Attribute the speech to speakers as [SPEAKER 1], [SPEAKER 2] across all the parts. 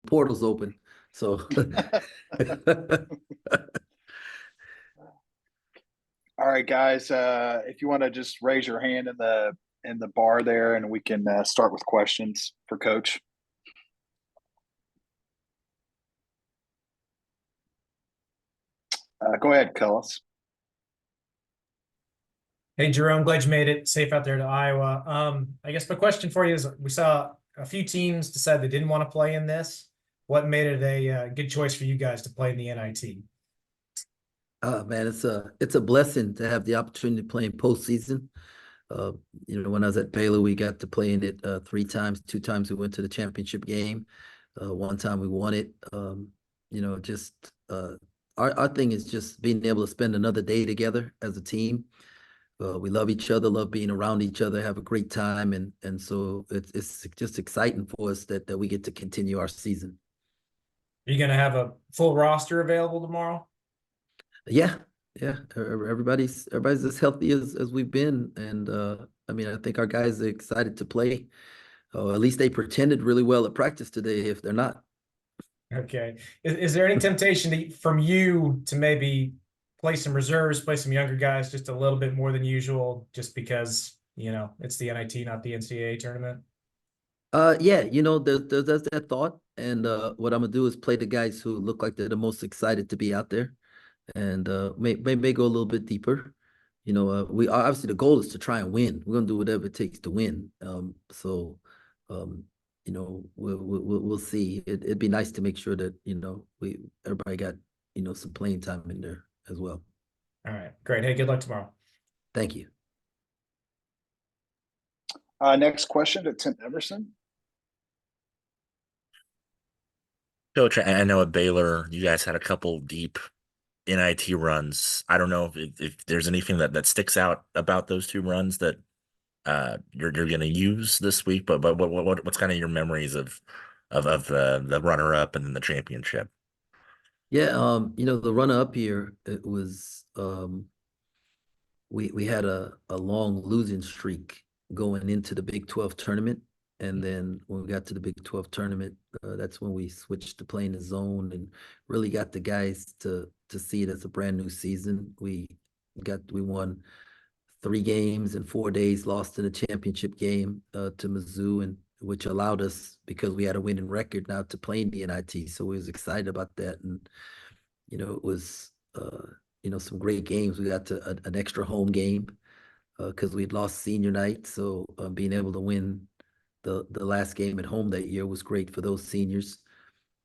[SPEAKER 1] portal's open. So
[SPEAKER 2] All right, guys. If you want to just raise your hand in the bar there, and we can start with questions for Coach. Go ahead, Cullis.
[SPEAKER 3] Hey, Jerome, glad you made it safe out there to Iowa. I guess my question for you is, we saw a few teams decide they didn't want to play in this. What made it a good choice for you guys to play in the NIT?
[SPEAKER 1] man, it's a blessing to have the opportunity to play in postseason. Uh, when I was at Baylor, we got to play in it 3 times. 2 times we went to the championship game. One time we won it. Just our thing is just being able to spend another day together as a team. We love each other, love being around each other, have a great time, and so it's just exciting for us that we get to continue our season.
[SPEAKER 3] Are you going to have a full roster available tomorrow?
[SPEAKER 1] Yeah, yeah. Everybody's as healthy as we've been, and I mean, I think our guys are excited to play. At least they pretended really well at practice today. If they're not,
[SPEAKER 3] Okay. Is there any temptation from you to maybe play some reserves, play some younger guys just a little bit more than usual, just because, it's the NIT, not the NCAA tournament?
[SPEAKER 1] yeah, there's that thought, and what I'm gonna do is play the guys who look like they're the most excited to be out there, and may go a little bit deeper. We obviously the goal is to try and win. We're gonna do whatever it takes to win. Um, we'll see. It'd be nice to make sure that everybody got some playing time in there as well.
[SPEAKER 3] All right, great. Hey, good luck tomorrow.
[SPEAKER 1] Thank you.
[SPEAKER 2] Next question to Tim Everson.
[SPEAKER 4] Coach, I know at Baylor, you guys had a couple deep NIT runs. I don't know if there's anything that sticks out about those 2 runs that you're going to use this week, but what's kind of your memories of the runner up and then the championship?
[SPEAKER 1] Yeah, the runner up here, it was we had a long losing streak going into the Big 12 tournament. And then when we got to the Big 12 tournament, that's when we switched to playing the zone and really got the guys to see it as a brand new season. We won 3 games in 4 days, lost in a championship game to Mizzou, and which allowed us, because we had a winning record now, to play in the NIT. So we was excited about that, and it was some great games. We got to an extra home game because we'd lost senior night, so being able to win the last game at home that year was great for those seniors.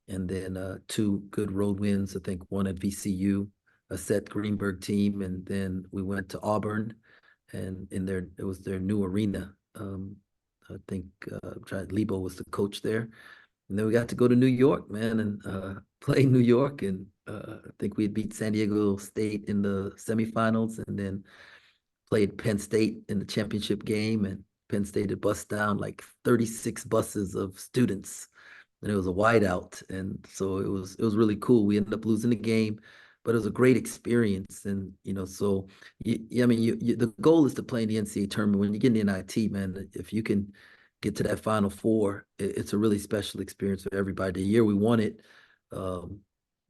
[SPEAKER 1] And then 2 good road wins. I think one at VCU, a Seth Greenberg team, and then we went to Auburn, and it was their new arena. I think Lebo was the coach there. And then we got to go to New York, man, and play New York. And I think we beat San Diego State in the semifinals, and then played Penn State in the championship game. And Penn State had bust down like 36 buses of students, and it was a whiteout. And so it was really cool. We ended up losing the game, but it was a great experience. And so I mean, the goal is to play in the NCAA tournament. When you get in the NIT, man, if you can get to that Final Four, it's a really special experience for everybody. The year we won it,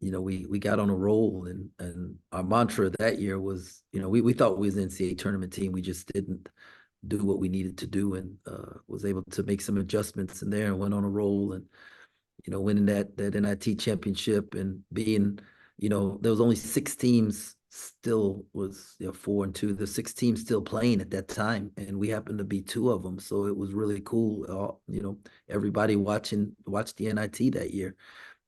[SPEAKER 1] we got on a roll, and our mantra that year was, we thought we was an NCAA tournament team. We just didn't do what we needed to do, and was able to make some adjustments in there and went on a roll, and winning that NIT championship, and being, there was only 6 teams still, was 4-2. The 6 teams still playing at that time, and we happened to be 2 of them. So it was really cool. Everybody watched the NIT that year,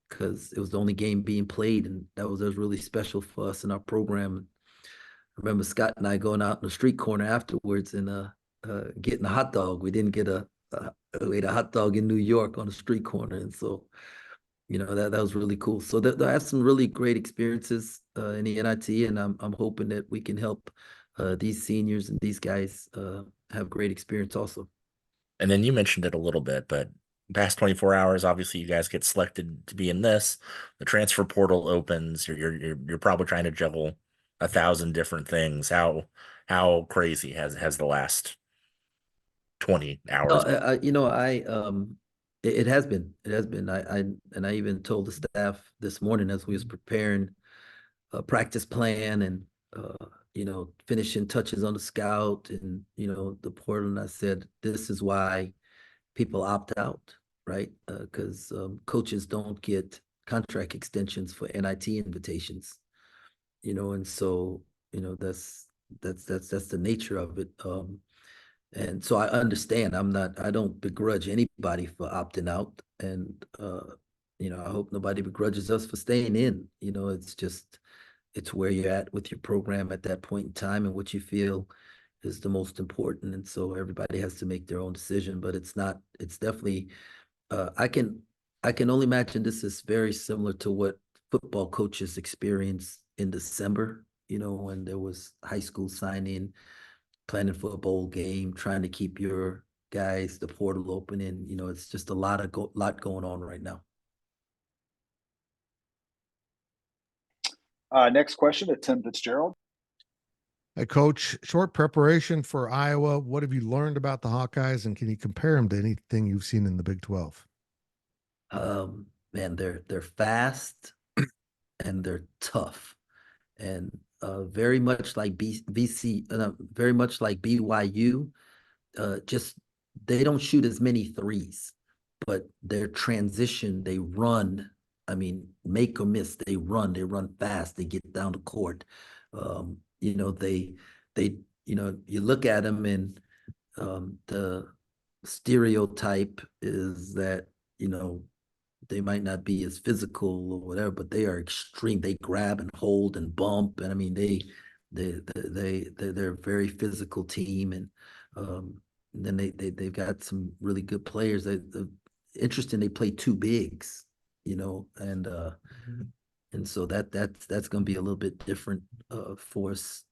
[SPEAKER 1] because it was the only game being played, and that was really special for us in our program. I remember Scott and I going out in the street corner afterwards and getting a hot dog. We didn't get we ate a hot dog in New York on the street corner, and so that was really cool. So I have some really great experiences in the NIT, and I'm hoping that we can help these seniors and these guys have great experience also.
[SPEAKER 4] And then you mentioned it a little bit, but past 24 hours, obviously you guys get selected to be in this. The transfer portal opens. You're probably trying to juggle 1,000 different things. How crazy has the last 20 hours?
[SPEAKER 1] It has been. It has been. I even told the staff this morning as we was preparing a practice plan and finishing touches on the scout and the portal. And I said, this is why people opt out, right? Because coaches don't get contract extensions for NIT invitations, and so that's the nature of it. And so I understand. I don't begrudge anybody for opting out. And I hope nobody begrudges us for staying in. It's where you're at with your program at that point in time and what you feel is the most important. And so everybody has to make their own decision, but it's definitely I can only imagine this is very similar to what football coaches experience in December, when there was high school signing, planning for a bowl game, trying to keep your guys, the portal open, and it's just a lot going on right now.
[SPEAKER 2] Next question to Tim Fitzgerald.
[SPEAKER 5] Hey, Coach, short preparation for Iowa. What have you learned about the Hawkeyes, and can you compare them to anything you've seen in the Big 12?
[SPEAKER 1] Man, they're fast and they're tough, and very much like very much like BYU. Just they don't shoot as many threes, but their transition, they run. I mean, make or miss, they run fast, they get down the court. You look at them and the stereotype is that, they might not be as physical or whatever, but they are extreme. They grab and hold and bump. And I mean, they're a very physical team. And then they've got some really good players. Interesting, they play two bigs, and so that's going to be a little bit different for us.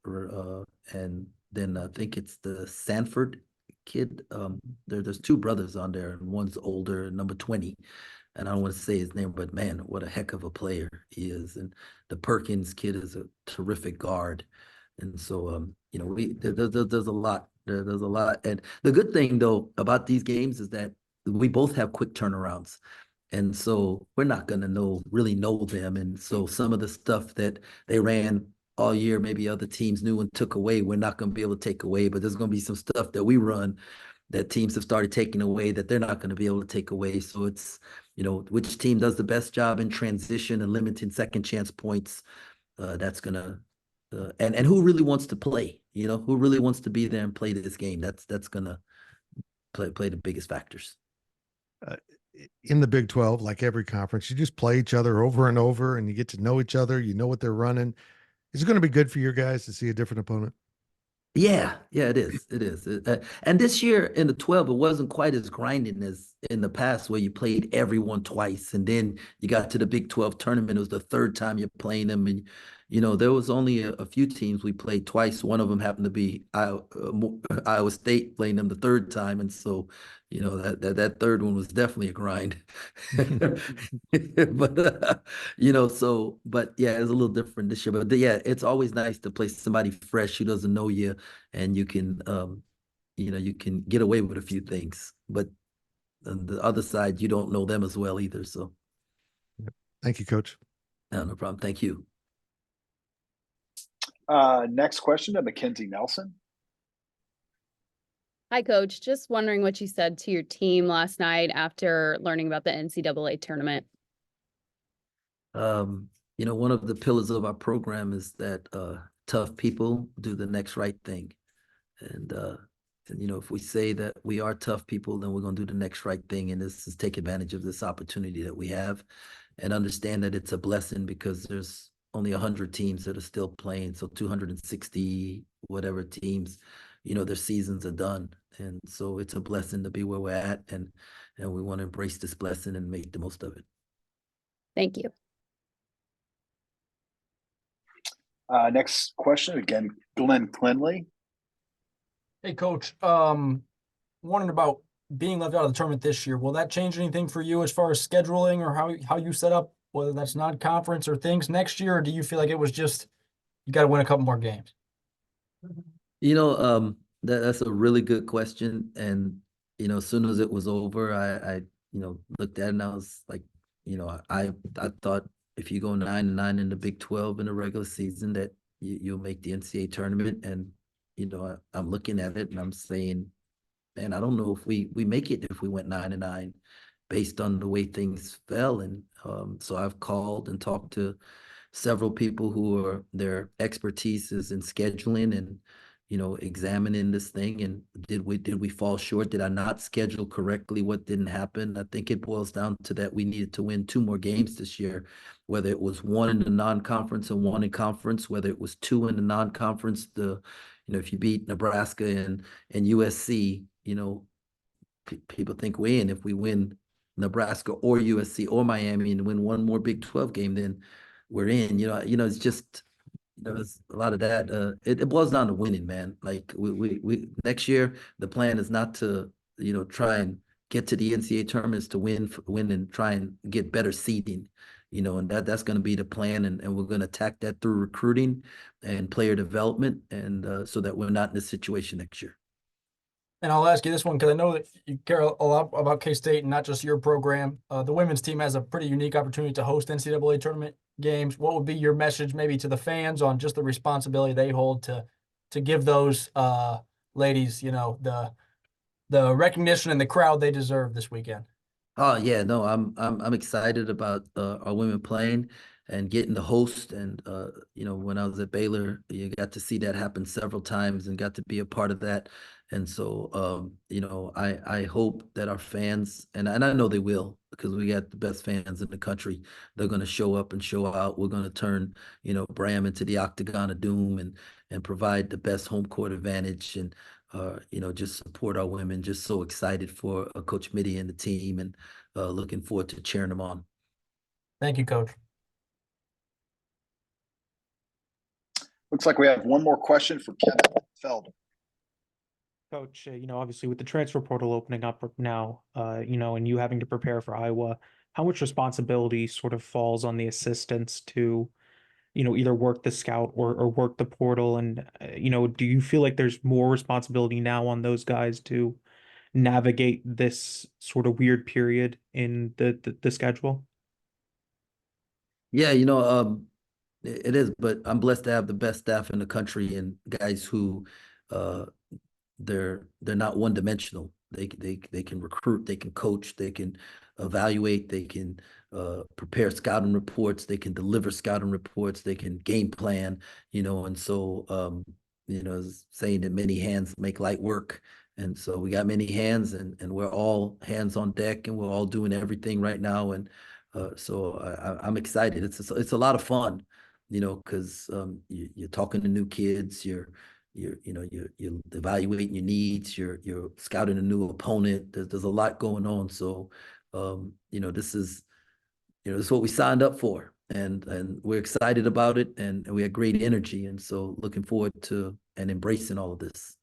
[SPEAKER 1] And then I think it's the Sanford kid. There's two brothers on there, and one's older, number 20. And I don't want to say his name, but man, what a heck of a player he is. And the Perkins kid is a terrific guard. And so, there's a lot. There's a lot. And the good thing, though, about these games is that we both have quick turnarounds. And so we're not going to really know them. And so some of the stuff that they ran all year, maybe other teams knew and took away, we're not going to be able to take away. But there's going to be some stuff that we run that teams have started taking away that they're not going to be able to take away. So it's, which team does the best job in transition and limiting second chance points. That's going to, and who really wants to play, who really wants to be there and play this game. That's going to play the biggest factors.
[SPEAKER 5] In the Big 12, like every conference, you just play each other over and over and you get to know each other. You know what they're running. Is it going to be good for your guys to see a different opponent?
[SPEAKER 1] Yeah, it is. It is. And this year in the 12, it wasn't quite as grinding as in the past where you played everyone twice. And then you got to the Big 12 tournament. It was the third time you're playing them. And, there was only a few teams we played twice. One of them happened to be Iowa State, playing them the third time. And so, that third one was definitely a grind. But, but yeah, it's a little different this year. But yeah, it's always nice to play somebody fresh who doesn't know you, and you can, you can get away with a few things. But on the other side, you don't know them as well either. So,
[SPEAKER 5] thank you, Coach.
[SPEAKER 1] No problem. Thank you.
[SPEAKER 2] Next question to Mackenzie Nelson.
[SPEAKER 6] Hi, Coach. Just wondering what you said to your team last night after learning about the NCAA tournament.
[SPEAKER 1] One of the pillars of our program is that tough people do the next right thing. And if we say that we are tough people, then we're going to do the next right thing. And this is take advantage of this opportunity that we have and understand that it's a blessing because there's only 100 teams that are still playing. So 260 whatever teams, their seasons are done. And so it's a blessing to be where we're at. And we want to embrace this blessing and make the most of it.
[SPEAKER 6] Thank you.
[SPEAKER 2] Next question, again, Glenn Clinley.
[SPEAKER 7] Hey, Coach. Wondering about being left out of the tournament this year. Will that change anything for you as far as scheduling or how you set up, whether that's non-conference or things next year? Or do you feel like it was just you got to win a couple more games?
[SPEAKER 1] That's a really good question. And, as soon as it was over, I looked at it and I was like, I thought if you go 9-9 in the Big 12 in the regular season, that you'll make the NCAA tournament. And, I'm looking at it and I'm saying, man, I don't know if we make it if we went 9-9 based on the way things fell. And so I've called and talked to several people who are their expertise is in scheduling and examining this thing. And did we fall short? Did I not schedule correctly? What didn't happen? I think it boils down to that we needed to win 2 more games this year, whether it was 1 in the non-conference and 1 in conference, whether it was 2 in the non-conference. If you beat Nebraska and USC, people think we in. If we win Nebraska or USC or Miami and win 1 more Big 12 game, then we're in. It's just there's a lot of that. It boils down to winning, man. Like we next year, the plan is not to try and get to the NCAA tournaments to win and try and get better seeding. And that's going to be the plan, and we're going to attack that through recruiting and player development, and so that we're not in this situation next year.
[SPEAKER 7] And I'll ask you this one because I know that you care a lot about K-State and not just your program. The women's team has a pretty unique opportunity to host NCAA tournament games. What would be your message maybe to the fans on just the responsibility they hold to give those ladies, the recognition and the crowd they deserve this weekend?
[SPEAKER 1] Oh yeah, no, I'm excited about our women playing and getting to host. And when I was at Baylor, you got to see that happen several times and got to be a part of that. And so I hope that our fans, and I know they will, because we got the best fans in the country. They're going to show up and show out. We're going to turn Bram into the octagon of doom and provide the best home court advantage and just support our women. Just so excited for Coach Mitty and the team, and looking forward to cheering them on.
[SPEAKER 7] Thank you, Coach.
[SPEAKER 2] Looks like we have one more question for Kevin Feld.
[SPEAKER 8] Coach, obviously with the transfer portal opening up now, and you having to prepare for Iowa, how much responsibility sort of falls on the assistants to, either work the scout or work the portal? And, do you feel like there's more responsibility now on those guys to navigate this sort of weird period in the schedule?
[SPEAKER 1] Yeah, it is, but I'm blessed to have the best staff in the country and guys who they're not one-dimensional. They can recruit, they can coach, they can evaluate, they can prepare scouting reports, they can deliver scouting reports, they can game plan, and so saying that many hands make light work. And so we got many hands, and we're all hands on deck, and we're all doing everything right now. And so I'm excited. It's a lot of fun, because you're talking to new kids, you're evaluating your needs, you're scouting a new opponent. There's a lot going on. So this is what we signed up for, and we're excited about it, and we have great energy, and so looking forward to and embracing all of this.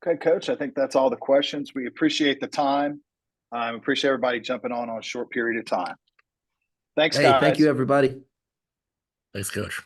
[SPEAKER 2] Okay, Coach, I think that's all the questions. We appreciate the time. Appreciate everybody jumping on a short period of time. Thanks,
[SPEAKER 1] Hey,
[SPEAKER 2] guys.
[SPEAKER 1] thank you, everybody.
[SPEAKER 4] Thanks, Coach.